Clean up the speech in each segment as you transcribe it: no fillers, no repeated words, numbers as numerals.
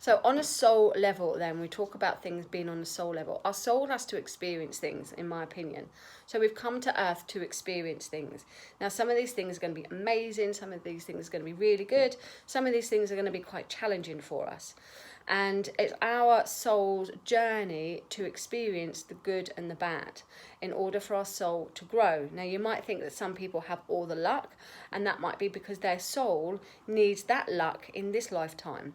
So on a soul level, then we talk about things being on a soul level. Our soul has to experience things, in my opinion. So we've come to earth to experience things. Now, some of these things are going to be amazing. Some of these things are going to be really good. Some of these things are going to be quite challenging for us. And it's our soul's journey to experience the good and the bad in order for our soul to grow. Now, you might think that some people have all the luck, and that might be because their soul needs that luck in this lifetime.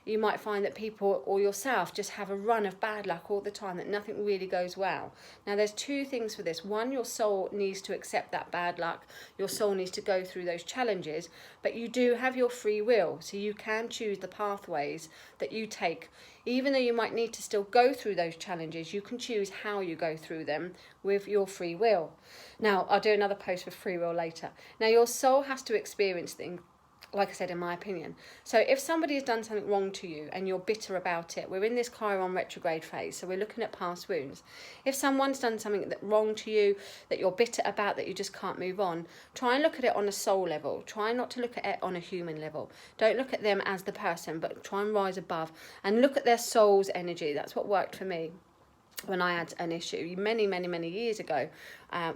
You might find that people or yourself just have a run of bad luck all the time, that nothing really goes well. Now, there's two things for this. One, your soul needs to accept that bad luck. Your soul needs to go through those challenges, but you do have your free will, so you can choose the pathways that you take. Even though you might need to still go through those challenges, you can choose how you go through them with your free will. Now, I'll do another post with free will later. Now, your soul has to experience things, like I said, in my opinion. So if somebody has done something wrong to you and you're bitter about it, we're in this Chiron retrograde phase, so we're looking at past wounds. If someone's done something wrong to you that you're bitter about, that you just can't move on, try and look at it on a soul level. Try not to look at it on a human level. Don't look at them as the person, but try and rise above and look at their soul's energy. That's what worked for me when I had an issue many years ago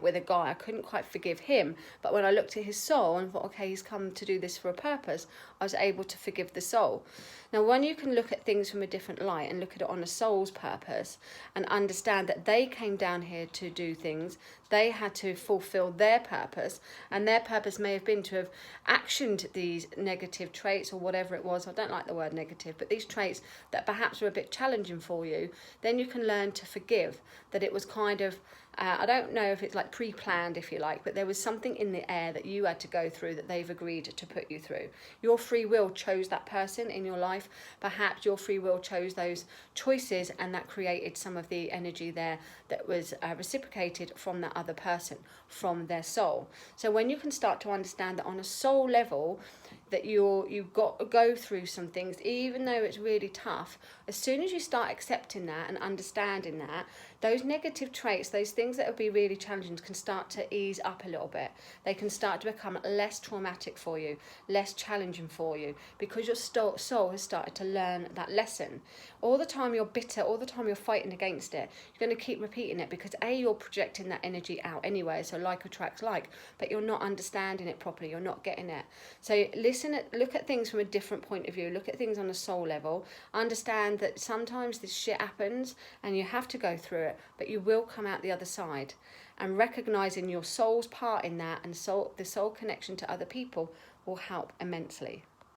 with a guy. I couldn't quite forgive him, but when I looked at his soul and thought, okay, he's come to do this for a purpose, I was able to forgive the soul. Now, when you can look at things from a different light and look at it on a soul's purpose and understand that they came down here to do things, they had to fulfill their purpose, and their purpose may have been to have actioned these negative traits or whatever it was. I don't like the word negative, but these traits that perhaps were a bit challenging for you, then you can learn to forgive that it was kind of, I don't know if it's like pre-planned, if you like, but there was something in the air that you had to go through that they've agreed to put you through. Your free will chose that person in your life. Perhaps your free will chose those choices, and that created some of the energy there that was reciprocated from that other person, from their soul. So when you can start to understand that on a soul level, that you've got to go through some things, even though it's really tough, as soon as you start accepting that and understanding that, those negative traits, those things that would be really challenging, can start to ease up a little bit. They can start to become less traumatic for you, less challenging for you, because your soul has started to learn that lesson. All the time you're bitter, all the time you're fighting against it, you're going to keep repeating it, because you're projecting that energy out anyway, so like attracts like, but you're not understanding it properly, you're not getting it. So look at things from a different point of view, look at things on a soul level, understand that sometimes this shit happens and you have to go through it, but you will come out the other side. And recognizing your soul's part in that, and the soul connection to other people, will help immensely.